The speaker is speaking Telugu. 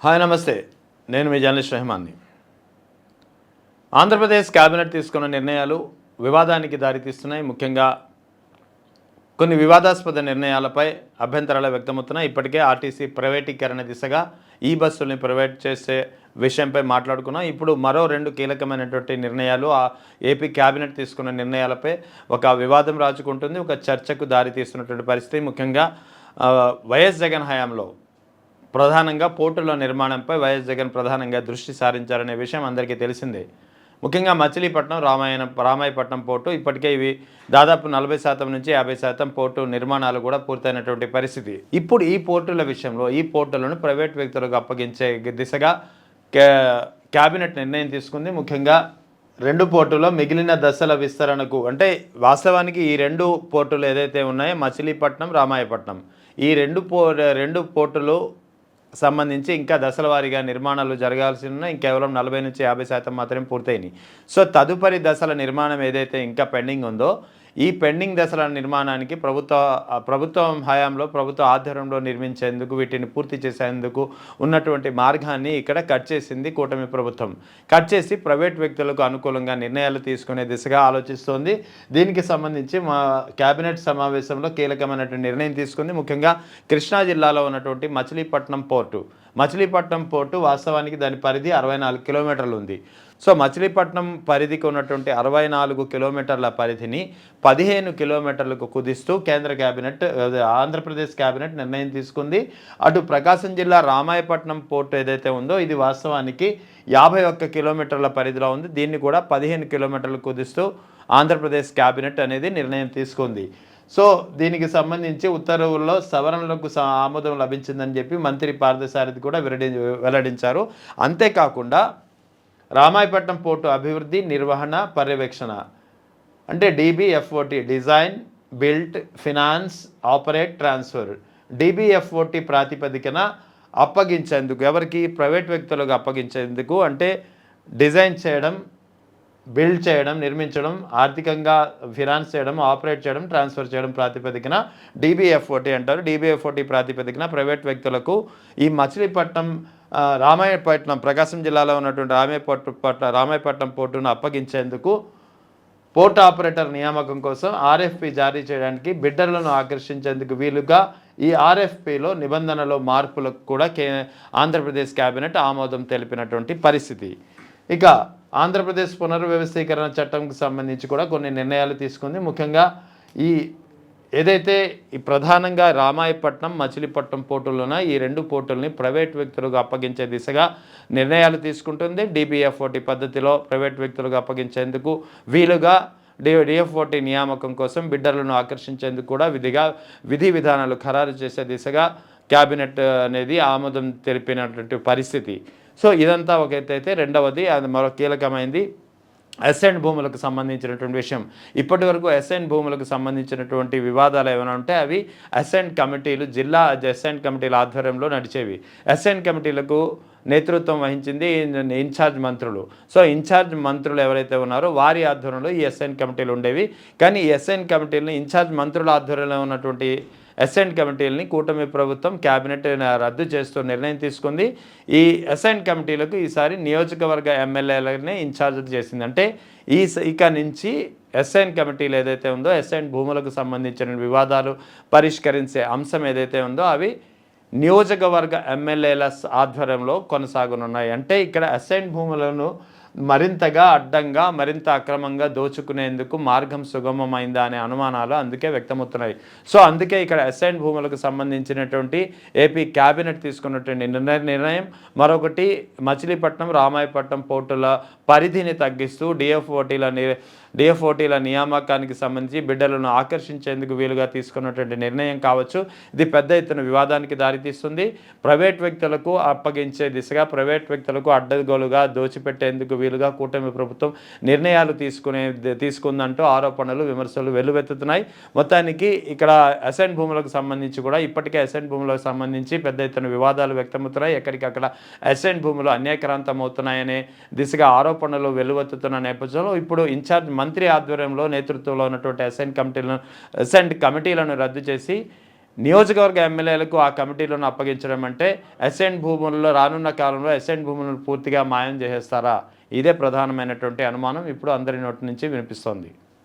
హాయ్ నమస్తే, నేను మీ జర్నలిస్ట్ రెహమాన్ని. ఆంధ్రప్రదేశ్ కేబినెట్ తీసుకున్న నిర్ణయాలు వివాదానికి దారితీస్తున్నాయి. ముఖ్యంగా కొన్ని వివాదాస్పద నిర్ణయాలపై అభ్యంతరాలు వ్యక్తమవుతున్నాయి. ఇప్పటికే ఆర్టీసీ ప్రైవేటీకరణ దిశగా ఈ బస్సుల్ని ప్రైవేట్ చేసే విషయంపై మాట్లాడుకున్నాం. ఇప్పుడు మరో రెండు కీలకమైనటువంటి నిర్ణయాలు ఏపీ కేబినెట్ తీసుకున్న నిర్ణయాలపై ఒక వివాదం రాజుకుంటుంది, ఒక చర్చకు దారితీస్తున్నటువంటి పరిస్థితి. ముఖ్యంగా వైఎస్ జగన్ హయాంలో ప్రధానంగా పోర్టుల నిర్మాణంపై వైఎస్ జగన్ ప్రధానంగా దృష్టి సారించారనే విషయం అందరికీ తెలిసిందే. ముఖ్యంగా మచిలీపట్నం, రామాయపట్నం పోర్టు ఇప్పటికే ఇవి దాదాపు 40% నుంచి 50% పోర్టు నిర్మాణాలు కూడా పూర్తయినటువంటి పరిస్థితి. ఇప్పుడు ఈ పోర్టుల విషయంలో ఈ పోర్టులను ప్రైవేట్ వ్యక్తులకు అప్పగించే దిశగా క్యాబినెట్ నిర్ణయం తీసుకుంది. ముఖ్యంగా రెండు పోర్టులో మిగిలిన దశల విస్తరణకు, అంటే వాస్తవానికి ఈ రెండు పోర్టులు ఏదైతే ఉన్నాయో మచిలీపట్నం, రామాయపట్నం, ఈ రెండు పోర్టులు సంబంధించి ఇంకా దశల వారీగా నిర్మాణాలు జరగాల్సి ఉన్నాయి. కేవలం 40 నుంచి 50% మాత్రమే పూర్తయినాయి. సో తదుపరి దశల నిర్మాణం ఏదైతే ఇంకా పెండింగ్ ఉందో ఈ పెండింగ్ దశల నిర్మాణానికి ప్రభుత్వం హయాంలో ప్రభుత్వ ఆధ్వర్యంలో నిర్మించేందుకు, వీటిని పూర్తి చేసేందుకు ఉన్నటువంటి మార్గాన్ని ఇక్కడ కట్ చేసింది కూటమి ప్రభుత్వం. కట్ చేసి ప్రైవేట్ వ్యక్తులకు అనుకూలంగా నిర్ణయాలు తీసుకునే దిశగా ఆలోచిస్తోంది. దీనికి సంబంధించి మా కేబినెట్ సమావేశంలో కీలకమైనటువంటి నిర్ణయం తీసుకుంది. ముఖ్యంగా కృష్ణా జిల్లాలో ఉన్నటువంటి మచిలీపట్నం పోర్టు వాస్తవానికి దాని పరిధి 64 కిలోమీటర్లు ఉంది. సో మచిలీపట్నం పరిధికి ఉన్నటువంటి 64 కిలోమీటర్ల పరిధిని 15 కిలోమీటర్లకు కుదిస్తూ ఆంధ్రప్రదేశ్ కేబినెట్ నిర్ణయం తీసుకుంది. అటు ప్రకాశం జిల్లా రామాయపట్నం పోర్టు ఏదైతే ఉందో ఇది వాస్తవానికి 51 కిలోమీటర్ల పరిధిలో ఉంది. దీన్ని కూడా 15 కిలోమీటర్లు కుదిస్తూ ఆంధ్రప్రదేశ్ కేబినెట్ అనేది నిర్ణయం తీసుకుంది. సో దీనికి సంబంధించి ఉత్తర్వుల్లో సవరణలకు ఆమోదం లభించిందని చెప్పి మంత్రి పార్థసారథి కూడా వెల్లడించారు. అంతేకాకుండా రామాయపట్నం పోర్టు అభివృద్ధి, నిర్వహణ, పర్యవేక్షణ అంటే DBFOT, design, built, finance, operate, transfer, DBFOT ప్రాతిపదికన అప్పగించేందుకు, ఎవరికి? ప్రైవేట్ వ్యక్తులకు అప్పగించేందుకు, అంటే డిజైన్ చేయడం, బిల్డ్ చేయడం, నిర్మించడం, ఆర్థికంగా ఫినాన్స్ చేయడం, ఆపరేట్ చేయడం, ట్రాన్స్ఫర్ చేయడం ప్రాతిపదికన DBFOT అంటారు. DBFOT ప్రాతిపదికన ప్రైవేట్ వ్యక్తులకు ఈ మచిలీపట్నం, రామాయపట్నం, ప్రకాశం జిల్లాలో ఉన్నటువంటి రామాయపట్నం పోర్టును అప్పగించేందుకు పోర్ట్ ఆపరేటర్ నియామకం కోసం RFP జారీ చేయడానికి, బిడ్డర్లను ఆకర్షించేందుకు వీలుగా ఈ RFPలో నిబంధనలో మార్పులకు కూడా ఆంధ్రప్రదేశ్ కేబినెట్ ఆమోదం తెలిపినటువంటి పరిస్థితి. ఇక ఆంధ్రప్రదేశ్ పునర్వ్యవస్థీకరణ చట్టంకు సంబంధించి కూడా కొన్ని నిర్ణయాలు తీసుకుంది. ముఖ్యంగా ఏదైతే ఈ ప్రధానంగా రామాయపట్నం, మచిలీపట్నం పోర్టులున్న ఈ రెండు పోర్టుల్ని ప్రైవేట్ వ్యక్తులకు అప్పగించే దిశగా నిర్ణయాలు తీసుకుంటుంది. DBFOT పద్ధతిలో ప్రైవేట్ వ్యక్తులకు అప్పగించేందుకు వీలుగా DFOT నియామకం కోసం బిడ్డర్లను ఆకర్షించేందుకు కూడా విధి విధానాలు ఖరారు చేసే దిశగా క్యాబినెట్ అనేది ఆమోదం తెలిపినటువంటి పరిస్థితి. సో ఇదంతా ఒక ఎత్తైతే, రెండవది అది మరో కీలకమైంది అసైన్డ్ భూములకు సంబంధించినటువంటి విషయం. ఇప్పటి వరకు అసైన్డ్ భూములకు సంబంధించినటువంటి వివాదాలు ఏమైనా ఉంటే అవి అసైన్డ్ కమిటీలు, జిల్లా అసైన్డ్ కమిటీల ఆధ్వర్యంలో నడిచేవి. అసైన్డ్ కమిటీలకు నేతృత్వం వహించింది ఇన్ఛార్జ్ మంత్రులు. సో ఇన్ఛార్జ్ మంత్రులు ఎవరైతే ఉన్నారో వారి ఆధ్వర్యంలో ఈ అసైన్డ్ కమిటీలు ఉండేవి. కానీ ఈ అసైన్డ్ కమిటీలను ఇన్ఛార్జ్ మంత్రుల ఆధ్వర్యంలో ఉన్నటువంటి అసైన్డ్ కమిటీలని కూటమి ప్రభుత్వం క్యాబినెట్ రద్దు చేస్తూ నిర్ణయం తీసుకుంది. ఈ అసైన్డ్ కమిటీలకు ఈసారి నియోజకవర్గ ఎమ్మెల్యేలనే ఇన్ఛార్జ్ చేసింది. అంటే ఇక నుంచి అసైన్డ్ కమిటీలు ఏదైతే ఉందో అసైన్డ్ భూములకు సంబంధించిన వివాదాలు పరిష్కరించే అంశం ఏదైతే ఉందో అవి నియోజకవర్గ ఎమ్మెల్యేల ఆధ్వర్యంలో కొనసాగనున్నాయి. అంటే ఇక్కడ అసైన్డ్ భూములను మరింతగా అడ్డంగా, మరింత అక్రమంగా దోచుకునేందుకు మార్గం సుగమమైందా అనే అనుమానాలు అందుకే వ్యక్తమవుతున్నాయి. సో అందుకే ఇక్కడ అసైన్డ్ భూములకు సంబంధించినటువంటి ఏపీ క్యాబినెట్ తీసుకున్నటువంటి నిర్ణయం. మరొకటి మచిలీపట్నం, రామాయపట్నం పోర్టుల పరిధిని తగ్గిస్తూ DFOTల నియామకానికి సంబంధించి బిడ్డలను ఆకర్షించేందుకు వీలుగా తీసుకున్నటువంటి నిర్ణయం కావచ్చు. ఇది పెద్ద ఎత్తున వివాదానికి దారితీస్తుంది. ప్రైవేట్ వ్యక్తులకు అప్పగించే దిశగా, ప్రైవేట్ వ్యక్తులకు అడ్డగోలుగా దోచిపెట్టేందుకు వీలుగా కూటమి ప్రభుత్వం నిర్ణయాలు తీసుకుందంటూ ఆరోపణలు, విమర్శలు వెల్లువెత్తుతున్నాయి. మొత్తానికి ఇక్కడ అసైన్డ్ భూములకు సంబంధించి కూడా ఇప్పటికే అసైన్డ్ భూములకు సంబంధించి పెద్ద ఎత్తున వివాదాలు వ్యక్తమవుతున్నాయి. ఎక్కడికక్కడ అసైన్డ్ భూములు అన్యాక్రాంతం అవుతున్నాయనే దిశగా ఆరోపణలు వెల్లువెత్తుతున్న నేపథ్యంలో ఇప్పుడు ఇన్ఛార్జ్ మంత్రి ఆధ్వర్యంలో నేతృత్వంలో ఉన్నటువంటి అసైన్డ్ కమిటీలను రద్దు చేసి నియోజకవర్గ ఎమ్మెల్యేలకు ఆ కమిటీలను అప్పగించడం అంటే అసైన్ భూములలో రానున్న కాలంలో అసైన్ భూములను పూర్తిగా మాయం చేసేస్తారా? ఇదే ప్రధానమైనటువంటి అనుమానం ఇప్పుడు అందరి నోటి నుంచి వినిపిస్తోంది.